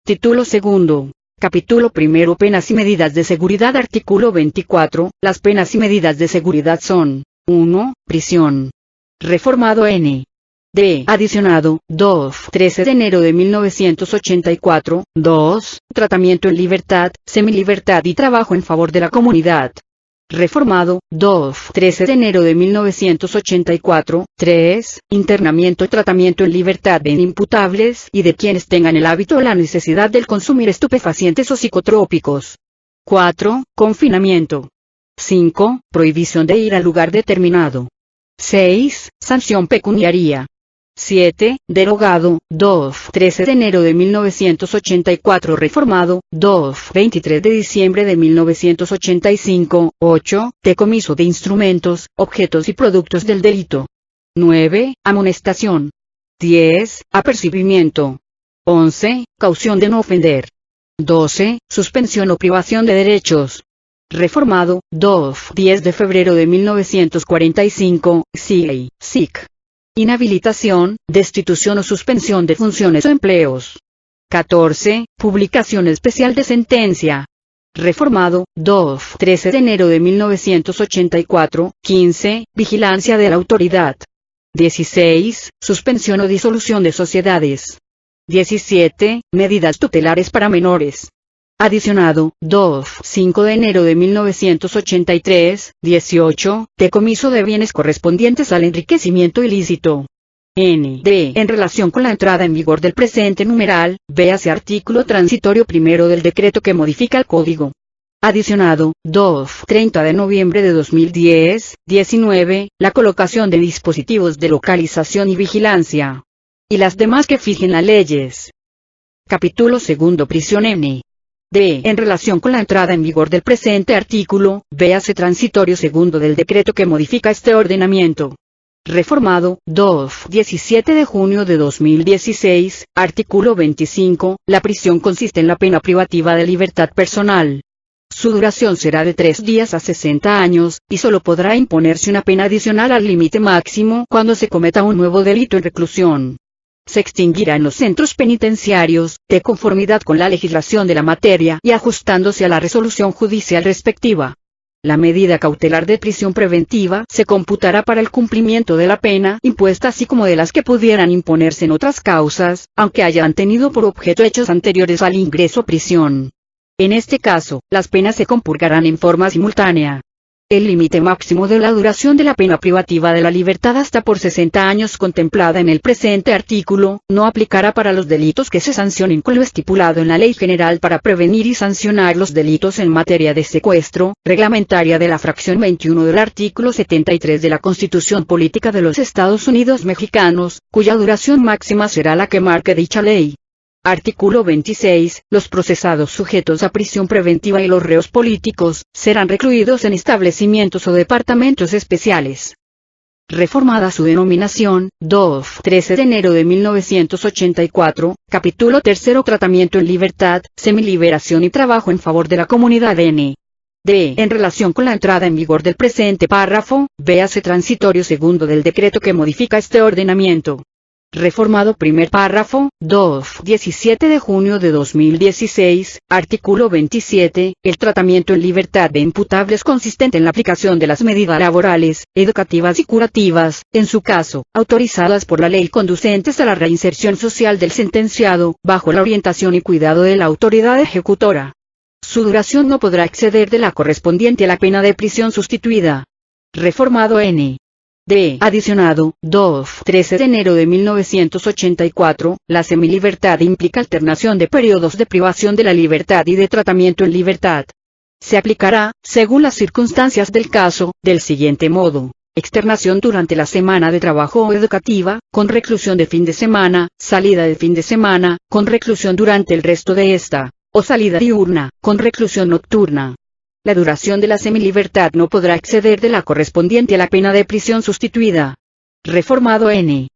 Título segundo. Capítulo primero. Penas y medidas de seguridad. Artículo 24. Las penas y medidas de seguridad son: 1. Prisión. Reformado N. D. Adicionado, 2. 13 de enero de 1984. 2. Tratamiento en libertad, semilibertad y trabajo en favor de la comunidad. Reformado, 2. 13 de enero de 1984. 3. Internamiento y tratamiento en libertad de inimputables y de quienes tengan el hábito o la necesidad del consumir estupefacientes o psicotrópicos. 4. Confinamiento. 5. Prohibición de ir al lugar determinado. 6. Sanción pecuniaria. 7. Derogado, 2. 13 de enero de 1984. Reformado, 2. 23 de diciembre de 1985. 8. Decomiso de instrumentos, objetos y productos del delito. 9. Amonestación. 10. Apercibimiento. 11. Caución de no ofender. 12. Suspensión o privación de derechos. Reformado, 2. 10 de febrero de 1945. SIC. Inhabilitación, destitución o suspensión de funciones o empleos. 14. Publicación especial de sentencia. Reformado, 2. 13 de enero de 1984. 15. Vigilancia de la autoridad. 16. Suspensión o disolución de sociedades. 17. Medidas tutelares para menores. Adicionado, 2. 5 de enero de 1983, 18. Decomiso de bienes correspondientes al enriquecimiento ilícito. N.D. En relación con la entrada en vigor del presente numeral, véase artículo transitorio primero del decreto que modifica el Código. Adicionado, 2. 30 de noviembre de 2010, 19. La colocación de dispositivos de localización y vigilancia. Y las demás que fijen las leyes. Capítulo segundo. Prisión N. D. En relación con la entrada en vigor del presente artículo, véase transitorio segundo del decreto que modifica este ordenamiento. Reformado, 2. 17 de junio de 2016, artículo 25, la prisión consiste en la pena privativa de libertad personal. Su duración será de 3 días a 60 años, y solo podrá imponerse una pena adicional al límite máximo cuando se cometa un nuevo delito en reclusión. Se extinguirá en los centros penitenciarios, de conformidad con la legislación de la materia y ajustándose a la resolución judicial respectiva. La medida cautelar de prisión preventiva se computará para el cumplimiento de la pena impuesta así como de las que pudieran imponerse en otras causas, aunque hayan tenido por objeto hechos anteriores al ingreso a prisión. En este caso, las penas se compurgarán en forma simultánea. El límite máximo de la duración de la pena privativa de la libertad hasta por 60 años contemplada en el presente artículo, no aplicará para los delitos que se sancionen con lo estipulado en la Ley General para prevenir y sancionar los delitos en materia de secuestro, reglamentaria de la fracción 21 del artículo 73 de la Constitución Política de los Estados Unidos Mexicanos, cuya duración máxima será la que marque dicha ley. Artículo 26. Los procesados sujetos a prisión preventiva y los reos políticos, serán recluidos en establecimientos o departamentos especiales. Reformada su denominación, 2. 13 de enero de 1984, capítulo tercero. Tratamiento en libertad, semiliberación y trabajo en favor de la comunidad N. D. En relación con la entrada en vigor del presente párrafo, véase transitorio segundo del decreto que modifica este ordenamiento. Reformado primer párrafo, 2. 17 de junio de 2016, artículo 27, el tratamiento en libertad de imputables consistente en la aplicación de las medidas laborales, educativas y curativas, en su caso, autorizadas por la ley conducentes a la reinserción social del sentenciado, bajo la orientación y cuidado de la autoridad ejecutora. Su duración no podrá exceder de la correspondiente a la pena de prisión sustituida. Reformado N. D. Adicionado, 2. 13 de enero de 1984, la semilibertad implica alternación de periodos de privación de la libertad y de tratamiento en libertad. Se aplicará, según las circunstancias del caso, del siguiente modo: externación durante la semana de trabajo o educativa, con reclusión de fin de semana, salida de fin de semana, con reclusión durante el resto de esta, o salida diurna, con reclusión nocturna. La duración de la semilibertad no podrá exceder de la correspondiente a la pena de prisión sustituida. Reformado N.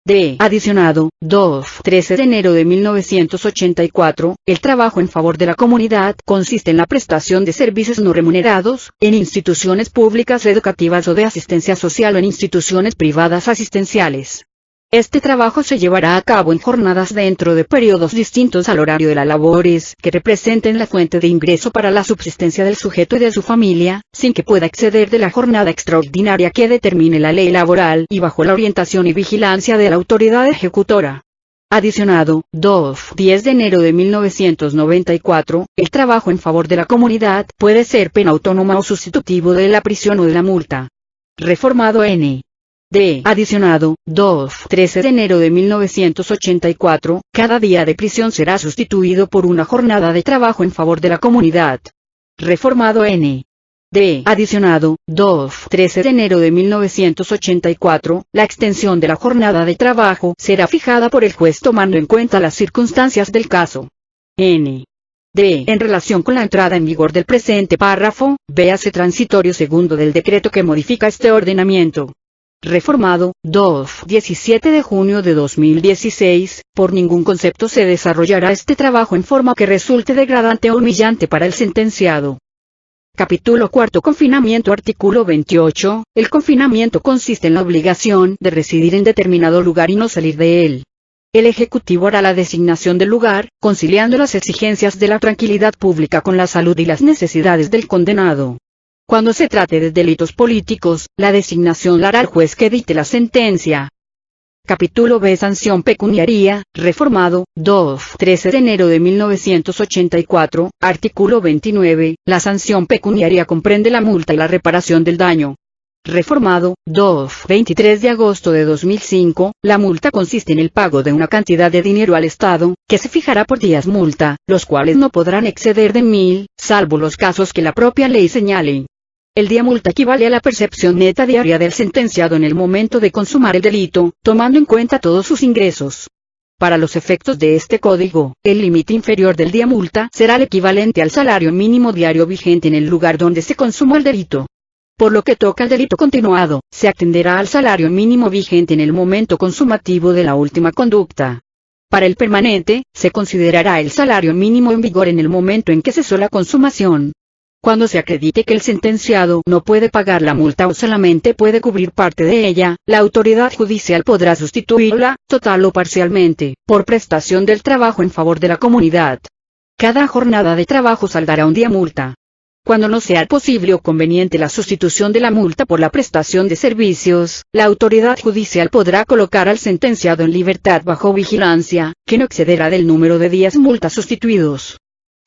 D. Adicionado, 2. 13 de enero de 1984, el trabajo en favor de la comunidad consiste en la prestación de servicios no remunerados, en instituciones públicas educativas o de asistencia social o en instituciones privadas asistenciales. Este trabajo se llevará a cabo en jornadas dentro de periodos distintos al horario de las labores que representen la fuente de ingreso para la subsistencia del sujeto y de su familia, sin que pueda exceder de la jornada extraordinaria que determine la ley laboral y bajo la orientación y vigilancia de la autoridad ejecutora. Adicionado, 10 de enero de 1994, el trabajo en favor de la comunidad puede ser pena autónoma o sustitutivo de la prisión o de la multa. Reformado N. D. Adicionado, 13 de enero de 1984, cada día de prisión será sustituido por una jornada de trabajo en favor de la comunidad. Reformado N. D. Adicionado, 13 de enero de 1984, la extensión de la jornada de trabajo será fijada por el juez tomando en cuenta las circunstancias del caso. N. D. En relación con la entrada en vigor del presente párrafo, véase transitorio segundo del decreto que modifica este ordenamiento. Reformado, 17 de junio de 2016, por ningún concepto se desarrollará este trabajo en forma que resulte degradante o humillante para el sentenciado. Capítulo 4. Confinamiento. Artículo 28. El confinamiento consiste en la obligación de residir en determinado lugar y no salir de él. El Ejecutivo hará la designación del lugar, conciliando las exigencias de la tranquilidad pública con la salud y las necesidades del condenado. Cuando se trate de delitos políticos, la designación la hará el juez que dicte la sentencia. Capítulo B. Sanción pecuniaria, reformado, 13 de enero de 1984, artículo 29, la sanción pecuniaria comprende la multa y la reparación del daño. Reformado, 23 de agosto de 2005, la multa consiste en el pago de una cantidad de dinero al Estado, que se fijará por días multa, los cuales no podrán exceder de 1.000, salvo los casos que la propia ley señale. El día multa equivale a la percepción neta diaria del sentenciado en el momento de consumar el delito, tomando en cuenta todos sus ingresos. Para los efectos de este código, el límite inferior del día multa será el equivalente al salario mínimo diario vigente en el lugar donde se consumó el delito. Por lo que toca al delito continuado, se atenderá al salario mínimo vigente en el momento consumativo de la última conducta. Para el permanente, se considerará el salario mínimo en vigor en el momento en que cesó la consumación. Cuando se acredite que el sentenciado no puede pagar la multa o solamente puede cubrir parte de ella, la autoridad judicial podrá sustituirla, total o parcialmente, por prestación del trabajo en favor de la comunidad. Cada jornada de trabajo saldará un día multa. Cuando no sea posible o conveniente la sustitución de la multa por la prestación de servicios, la autoridad judicial podrá colocar al sentenciado en libertad bajo vigilancia, que no excederá del número de días multa sustituidos.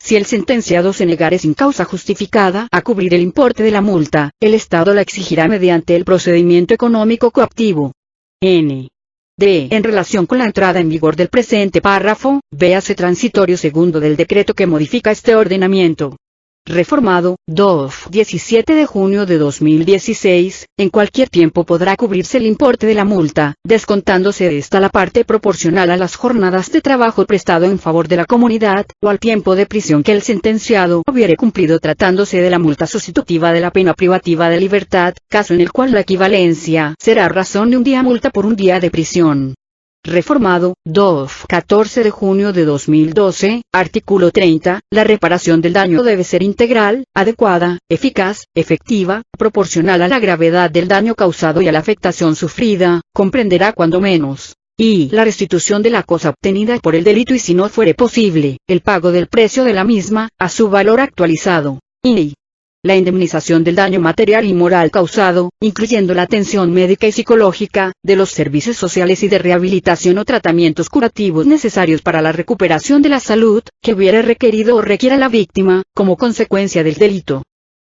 Si el sentenciado se negare sin causa justificada a cubrir el importe de la multa, el Estado la exigirá mediante el procedimiento económico coactivo. N. D. En relación con la entrada en vigor del presente párrafo, véase transitorio segundo del decreto que modifica este ordenamiento. Reformado, 17 de junio de 2016, en cualquier tiempo podrá cubrirse el importe de la multa, descontándose de esta la parte proporcional a las jornadas de trabajo prestado en favor de la comunidad, o al tiempo de prisión que el sentenciado hubiere cumplido tratándose de la multa sustitutiva de la pena privativa de libertad, caso en el cual la equivalencia será razón de un día multa por un día de prisión. Reformado, 14 de junio de 2012, artículo 30, la reparación del daño debe ser integral, adecuada, eficaz, efectiva, proporcional a la gravedad del daño causado y a la afectación sufrida, comprenderá cuando menos, y la restitución de la cosa obtenida por el delito y si no fuere posible, el pago del precio de la misma, a su valor actualizado, y la indemnización del daño material y moral causado, incluyendo la atención médica y psicológica, de los servicios sociales y de rehabilitación o tratamientos curativos necesarios para la recuperación de la salud, que hubiere requerido o requiera la víctima, como consecuencia del delito.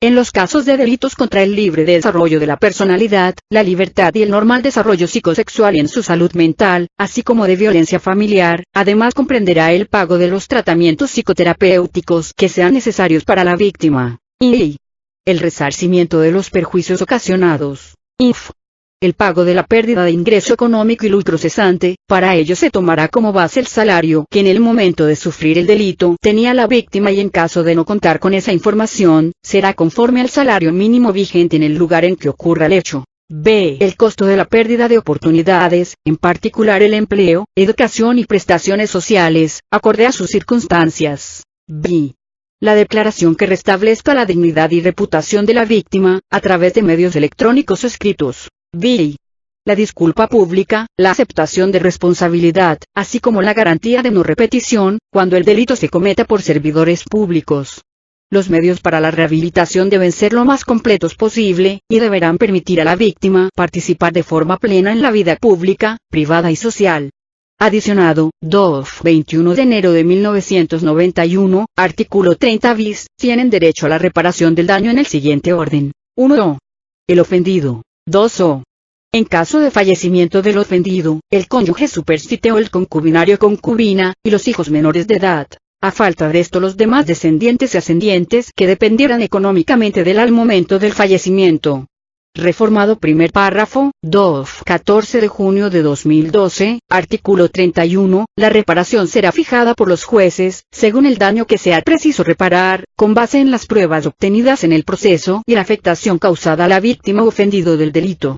En los casos de delitos contra el libre desarrollo de la personalidad, la libertad y el normal desarrollo psicosexual y en su salud mental, así como de violencia familiar, además comprenderá el pago de los tratamientos psicoterapéuticos que sean necesarios para la víctima. Y el resarcimiento de los perjuicios ocasionados. Inf. El pago de la pérdida de ingreso económico y lucro cesante, para ello se tomará como base el salario que en el momento de sufrir el delito tenía la víctima y en caso de no contar con esa información, será conforme al salario mínimo vigente en el lugar en que ocurra el hecho. B. El costo de la pérdida de oportunidades, en particular el empleo, educación y prestaciones sociales, acorde a sus circunstancias. B. La declaración que restablezca la dignidad y reputación de la víctima, a través de medios electrónicos o escritos. B. la disculpa pública, la aceptación de responsabilidad, así como la garantía de no repetición, cuando el delito se cometa por servidores públicos. Los medios para la rehabilitación deben ser lo más completos posible, y deberán permitir a la víctima participar de forma plena en la vida pública, privada y social. Adicionado, 21 de enero de 1991, artículo 30 bis, tienen derecho a la reparación del daño en el siguiente orden. 1. El ofendido. 2. En caso de fallecimiento del ofendido, el cónyuge superstite o el concubinario concubina, y los hijos menores de edad. A falta de esto los demás descendientes y ascendientes que dependieran económicamente de él al momento del fallecimiento. Reformado primer párrafo, 14 de junio de 2012, artículo 31, la reparación será fijada por los jueces, según el daño que sea preciso reparar, con base en las pruebas obtenidas en el proceso y la afectación causada a la víctima o ofendido del delito.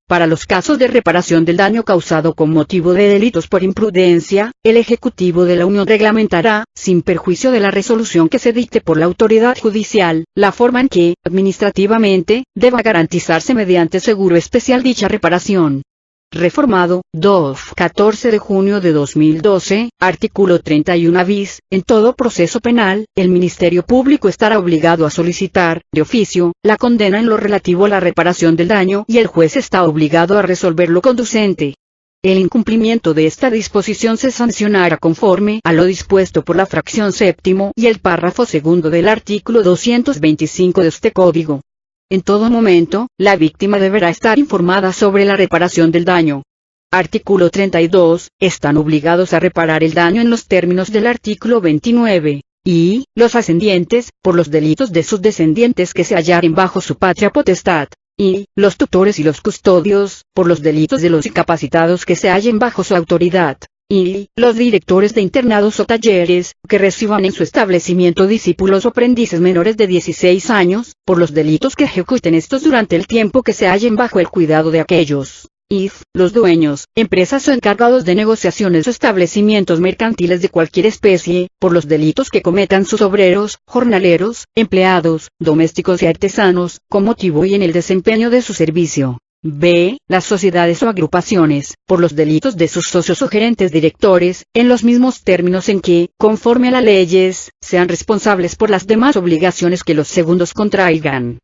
Para los casos de reparación del daño causado con motivo de delitos por imprudencia, el Ejecutivo de la Unión reglamentará, sin perjuicio de la resolución que se dicte por la autoridad judicial, la forma en que, administrativamente, deba garantizarse mediante seguro especial dicha reparación. Reformado, 14 de junio de 2012, artículo 31 bis, en todo proceso penal, el Ministerio Público estará obligado a solicitar, de oficio, la condena en lo relativo a la reparación del daño y el juez está obligado a resolver lo conducente. El incumplimiento de esta disposición se sancionará conforme a lo dispuesto por la fracción séptimo y el párrafo segundo del artículo 225 de este Código. En todo momento, la víctima deberá estar informada sobre la reparación del daño. Artículo 32. Están obligados a reparar el daño en los términos del artículo 29. Y, los ascendientes, por los delitos de sus descendientes que se hallaren bajo su patria potestad. Y, los tutores y los custodios, por los delitos de los incapacitados que se hallen bajo su autoridad. Y, los directores de internados o talleres, que reciban en su establecimiento discípulos o aprendices menores de 16 años, por los delitos que ejecuten estos durante el tiempo que se hallen bajo el cuidado de aquellos. Y, los dueños, empresas o encargados de negociaciones o establecimientos mercantiles de cualquier especie, por los delitos que cometan sus obreros, jornaleros, empleados, domésticos y artesanos, con motivo y en el desempeño de su servicio. B. Las sociedades o agrupaciones, por los delitos de sus socios o gerentes directores, en los mismos términos en que, conforme a las leyes, sean responsables por las demás obligaciones que los segundos contraigan.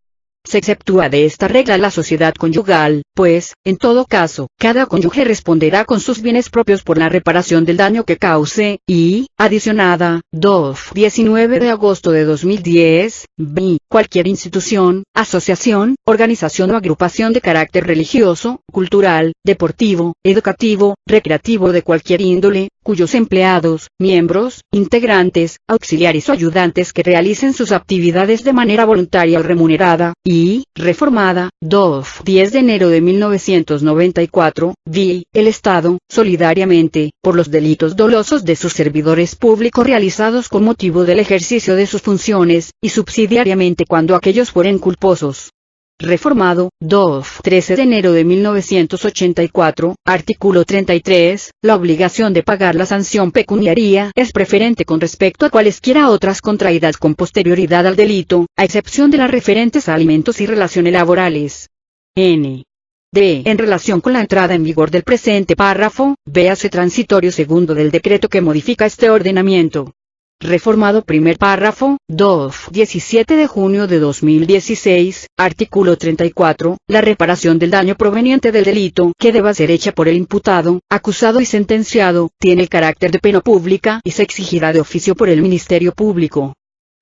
Se exceptúa de esta regla la sociedad conyugal, pues, en todo caso, cada cónyuge responderá con sus bienes propios por la reparación del daño que cause, y, adicionada, 19 de agosto de 2010, b. Cualquier institución, asociación, organización o agrupación de carácter religioso, cultural, deportivo, educativo, recreativo de cualquier índole, cuyos empleados, miembros, integrantes, auxiliares o ayudantes que realicen sus actividades de manera voluntaria o remunerada, y, reformada, 10 de enero de 1994, vi, el Estado, solidariamente, por los delitos dolosos de sus servidores públicos realizados con motivo del ejercicio de sus funciones, y subsidiariamente cuando aquellos fueren culposos. Reformado, 13 de enero de 1984, artículo 33, la obligación de pagar la sanción pecuniaria es preferente con respecto a cualesquiera otras contraídas con posterioridad al delito, a excepción de las referentes a alimentos y relaciones laborales. N. D. En relación con la entrada en vigor del presente párrafo, véase transitorio segundo del decreto que modifica este ordenamiento. Reformado primer párrafo, 17 de junio de 2016, artículo 34, la reparación del daño proveniente del delito que deba ser hecha por el imputado, acusado y sentenciado, tiene el carácter de pena pública y se exigirá de oficio por el Ministerio Público.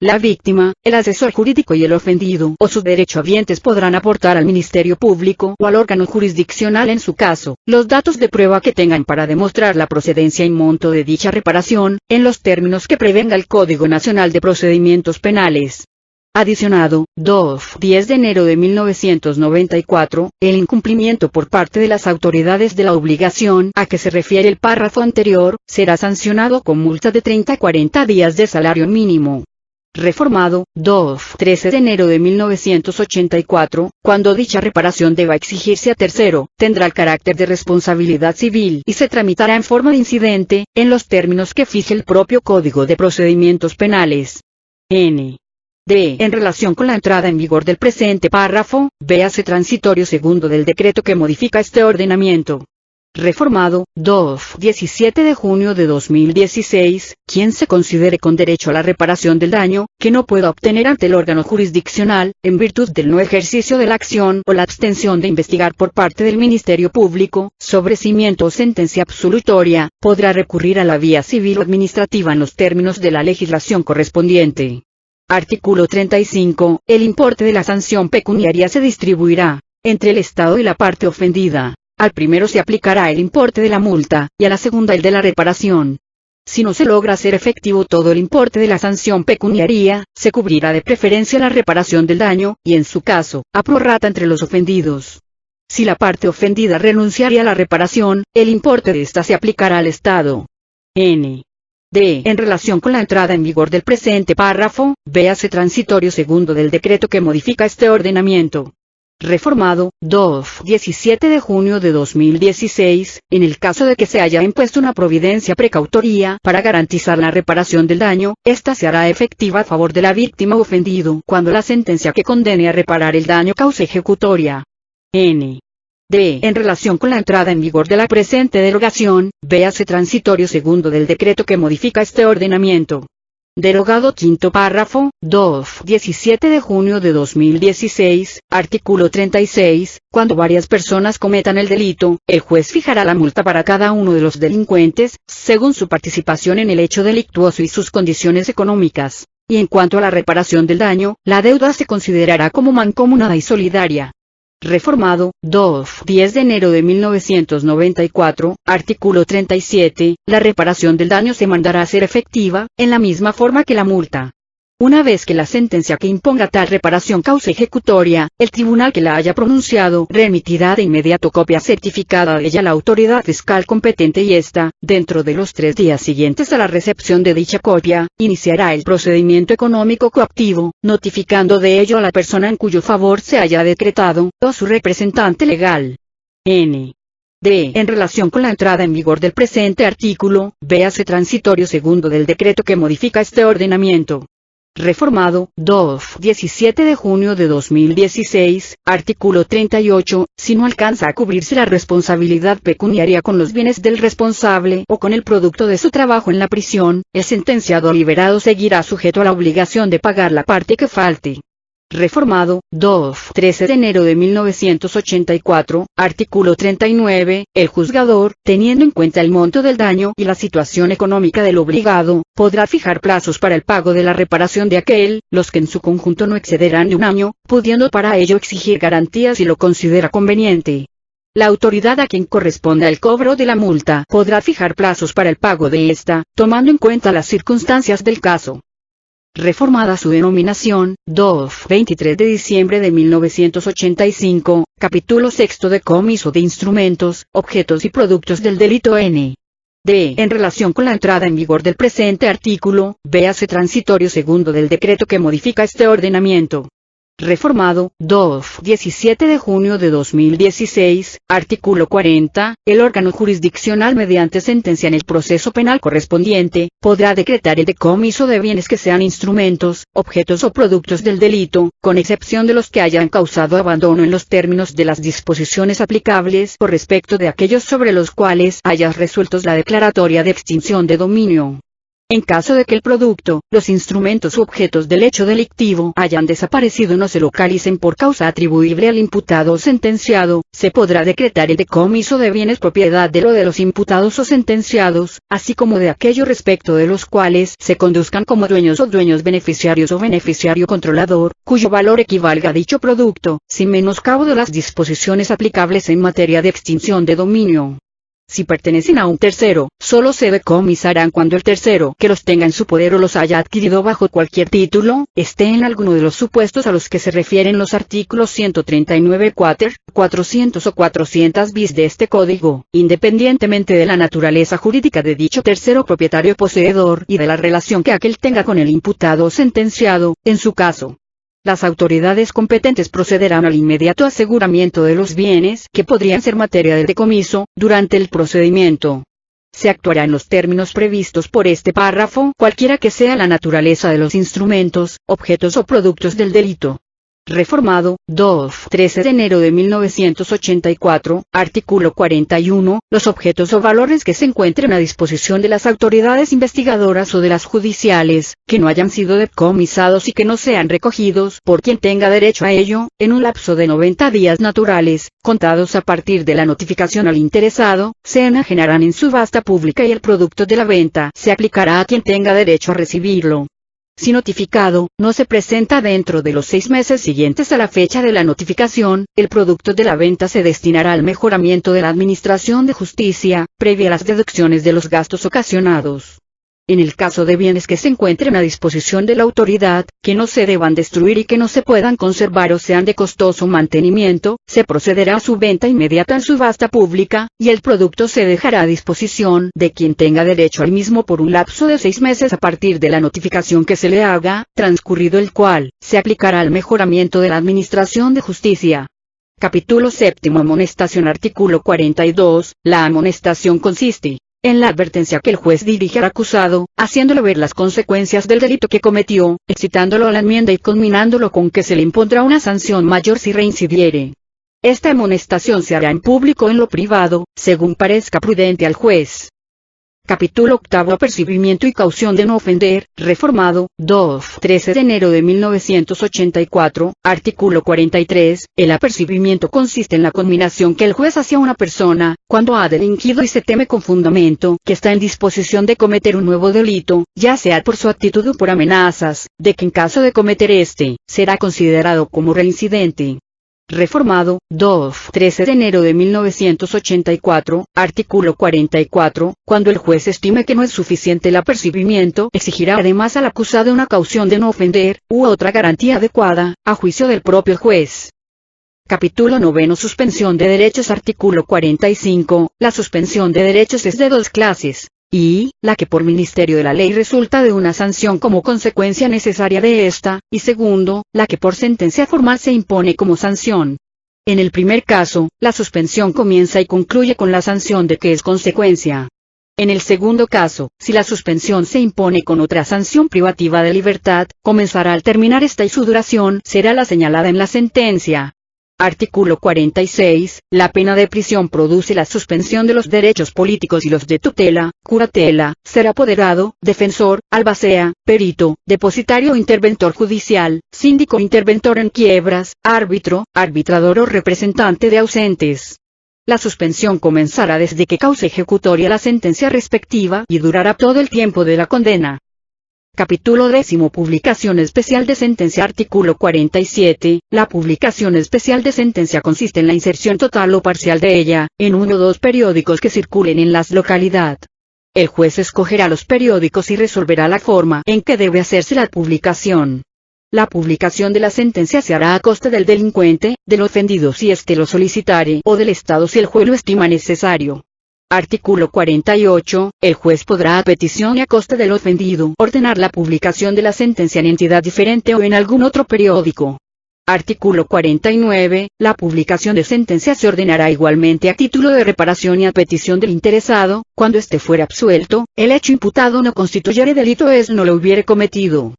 La víctima, el asesor jurídico y el ofendido o sus derechohabientes podrán aportar al Ministerio Público o al órgano jurisdiccional en su caso, los datos de prueba que tengan para demostrar la procedencia y monto de dicha reparación, en los términos que prevenga el Código Nacional de Procedimientos Penales. Adicionado, 10 de enero de 1994, el incumplimiento por parte de las autoridades de la obligación a que se refiere el párrafo anterior, será sancionado con multa de 30 a 40 días de salario mínimo. Reformado, 13 de enero de 1984, cuando dicha reparación deba exigirse a tercero, tendrá el carácter de responsabilidad civil y se tramitará en forma de incidente, en los términos que fije el propio Código de Procedimientos Penales. N. D. En relación con la entrada en vigor del presente párrafo, véase transitorio segundo del decreto que modifica este ordenamiento. Reformado, 17 de junio de 2016, quien se considere con derecho a la reparación del daño, que no pueda obtener ante el órgano jurisdiccional, en virtud del no ejercicio de la acción o la abstención de investigar por parte del Ministerio Público, sobrecimiento o sentencia absolutoria, podrá recurrir a la vía civil o administrativa en los términos de la legislación correspondiente. Artículo 35. El importe de la sanción pecuniaria se distribuirá entre el Estado y la parte ofendida. Al primero se aplicará el importe de la multa, y a la segunda el de la reparación. Si no se logra hacer efectivo todo el importe de la sanción pecuniaria, se cubrirá de preferencia la reparación del daño, y en su caso, a prorrata entre los ofendidos. Si la parte ofendida renunciaría a la reparación, el importe de esta se aplicará al Estado. N. D. En relación con la entrada en vigor del presente párrafo, véase transitorio segundo del decreto que modifica este ordenamiento. Reformado, 17 de junio de 2016, en el caso de que se haya impuesto una providencia precautoria para garantizar la reparación del daño, esta se hará efectiva a favor de la víctima o ofendido cuando la sentencia que condene a reparar el daño cause ejecutoria. N. D. En relación con la entrada en vigor de la presente derogación, véase transitorio segundo del decreto que modifica este ordenamiento. Derogado quinto párrafo, 17 de junio de 2016, artículo 36, cuando varias personas cometan el delito, el juez fijará la multa para cada uno de los delincuentes, según su participación en el hecho delictuoso y sus condiciones económicas. Y en cuanto a la reparación del daño, la deuda se considerará como mancomunada y solidaria. Reformado, 10 de enero de 1994, artículo 37, la reparación del daño se mandará a ser efectiva, en la misma forma que la multa. Una vez que la sentencia que imponga tal reparación cause ejecutoria, el tribunal que la haya pronunciado remitirá de inmediato copia certificada de ella a la autoridad fiscal competente y ésta, dentro de los 3 días siguientes a la recepción de dicha copia, iniciará el procedimiento económico coactivo, notificando de ello a la persona en cuyo favor se haya decretado, o su representante legal. N. D. En relación con la entrada en vigor del presente artículo, véase transitorio segundo del decreto que modifica este ordenamiento. Reformado, 17 de junio de 2016, artículo 38, si no alcanza a cubrirse la responsabilidad pecuniaria con los bienes del responsable o con el producto de su trabajo en la prisión, el sentenciado liberado seguirá sujeto a la obligación de pagar la parte que falte. Reformado, 13 de enero de 1984, artículo 39, el juzgador, teniendo en cuenta el monto del daño y la situación económica del obligado, podrá fijar plazos para el pago de la reparación de aquel, los que en su conjunto no excederán de un año, pudiendo para ello exigir garantías si lo considera conveniente. La autoridad a quien corresponda el cobro de la multa podrá fijar plazos para el pago de esta, tomando en cuenta las circunstancias del caso. Reformada su denominación, 23 de diciembre de 1985, capítulo 6 Decomiso de instrumentos, objetos y productos del delito N. D. En relación con la entrada en vigor del presente artículo, véase transitorio segundo del decreto que modifica este ordenamiento. Reformado, 17 de junio de 2016, artículo 40, el órgano jurisdiccional mediante sentencia en el proceso penal correspondiente, podrá decretar el decomiso de bienes que sean instrumentos, objetos o productos del delito, con excepción de los que hayan causado abandono en los términos de las disposiciones aplicables por respecto de aquellos sobre los cuales haya resuelto la declaratoria de extinción de dominio. En caso de que el producto, los instrumentos u objetos del hecho delictivo hayan desaparecido o no se localicen por causa atribuible al imputado o sentenciado, se podrá decretar el decomiso de bienes propiedad de los imputados o sentenciados, así como de aquellos respecto de los cuales se conduzcan como dueños o dueños beneficiarios o beneficiario controlador, cuyo valor equivalga a dicho producto, sin menoscabo de las disposiciones aplicables en materia de extinción de dominio. Si pertenecen a un tercero, solo se decomisarán cuando el tercero que los tenga en su poder o los haya adquirido bajo cualquier título, esté en alguno de los supuestos a los que se refieren los artículos 139 quater, 400 o 400 bis de este código, independientemente de la naturaleza jurídica de dicho tercero propietario poseedor y de la relación que aquel tenga con el imputado o sentenciado, en su caso. Las autoridades competentes procederán al inmediato aseguramiento de los bienes que podrían ser materia del decomiso, durante el procedimiento. se actuará en los términos previstos por este párrafo, cualquiera que sea la naturaleza de los instrumentos, objetos o productos del delito. Reformado, 13 de enero de 1984, artículo 41, los objetos o valores que se encuentren a disposición de las autoridades investigadoras o de las judiciales, que no hayan sido decomisados y que no sean recogidos por quien tenga derecho a ello, en un lapso de 90 días naturales, contados a partir de la notificación al interesado, se enajenarán en subasta pública y el producto de la venta se aplicará a quien tenga derecho a recibirlo. Si notificado, no se presenta dentro de los 6 meses siguientes a la fecha de la notificación, el producto de la venta se destinará al mejoramiento de la administración de justicia, previa a las deducciones de los gastos ocasionados. En el caso de bienes que se encuentren a disposición de la autoridad, que no se deban destruir y que no se puedan conservar o sean de costoso mantenimiento, se procederá a su venta inmediata en subasta pública, y el producto se dejará a disposición de quien tenga derecho al mismo por un lapso de 6 meses a partir de la notificación que se le haga, transcurrido el cual, se aplicará al mejoramiento de la administración de justicia. Capítulo 7. Amonestación. Artículo 42. La amonestación consiste en la advertencia que el juez dirige al acusado, haciéndole ver las consecuencias del delito que cometió, excitándolo a la enmienda y conminándolo con que se le impondrá una sanción mayor si reincidiere. Esta amonestación se hará en público o en lo privado, según parezca prudente al juez. Capítulo 8. Apercibimiento y caución de no ofender, reformado, 13 de enero de 1984, artículo 43, el apercibimiento consiste en la conminación que el juez hace a una persona, cuando ha delinquido y se teme con fundamento, que está en disposición de cometer un nuevo delito, ya sea por su actitud o por amenazas, de que en caso de cometer este, será considerado como reincidente. Reformado, 13 de enero de 1984, artículo 44, cuando el juez estime que no es suficiente el apercibimiento, exigirá además al acusado una caución de no ofender, u otra garantía adecuada, a juicio del propio juez. Capítulo 9. Suspensión de derechos. Artículo 45, la suspensión de derechos es de dos clases. Y, la que por ministerio de la ley resulta de una sanción como consecuencia necesaria de esta, y segundo, la que por sentencia formal se impone como sanción. En el primer caso, la suspensión comienza y concluye con la sanción de que es consecuencia. En el segundo caso, si la suspensión se impone con otra sanción privativa de libertad, comenzará al terminar esta y su duración será la señalada en la sentencia. Artículo 46. La pena de prisión produce la suspensión de los derechos políticos y los de tutela, curatela, ser apoderado, defensor, albacea, perito, depositario o interventor judicial, síndico o interventor en quiebras, árbitro, arbitrador o representante de ausentes. La suspensión comenzará desde que cause ejecutoria la sentencia respectiva y durará todo el tiempo de la condena. Capítulo 10. Publicación especial de sentencia. Artículo 47. La publicación especial de sentencia consiste en la inserción total o parcial de ella, en uno o dos periódicos que circulen en la localidad. El juez escogerá los periódicos y resolverá la forma en que debe hacerse la publicación. La publicación de la sentencia se hará a costa del delincuente, del ofendido si éste lo solicitare, o del Estado si el juez lo estima necesario. Artículo 48. El juez podrá a petición y a costa del ofendido ordenar la publicación de la sentencia en entidad diferente o en algún otro periódico. Artículo 49. La publicación de sentencia se ordenará igualmente a título de reparación y a petición del interesado, cuando éste fuere absuelto, el hecho imputado no constituyere delito no lo hubiere cometido.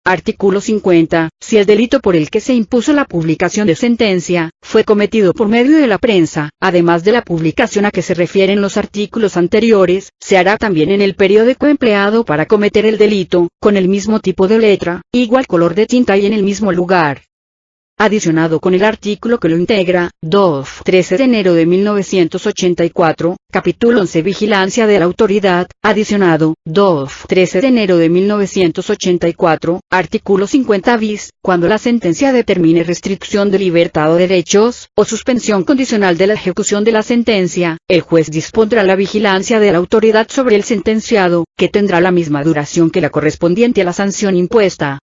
Artículo 50. Si el delito por el que se impuso la publicación de sentencia, fue cometido por medio de la prensa, además de la publicación a que se refieren los artículos anteriores, se hará también en el periódico empleado para cometer el delito, con el mismo tipo de letra, igual color de tinta y en el mismo lugar. Adicionado con el artículo que lo integra, 13 de enero de 1984, capítulo 11. Vigilancia de la autoridad, adicionado, 13 de enero de 1984, artículo 50 bis, cuando la sentencia determine restricción de libertad o derechos, o suspensión condicional de la ejecución de la sentencia, el juez dispondrá la vigilancia de la autoridad sobre el sentenciado, que tendrá la misma duración que la correspondiente a la sanción impuesta.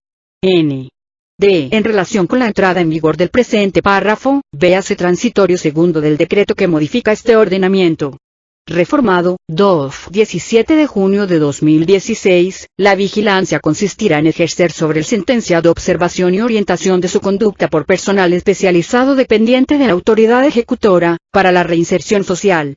En relación con la entrada en vigor del presente párrafo, véase transitorio segundo del decreto que modifica este ordenamiento. Reformado, 17 de junio de 2016, la vigilancia consistirá en ejercer sobre el sentenciado observación y orientación de su conducta por personal especializado dependiente de la autoridad ejecutora, para la reinserción social.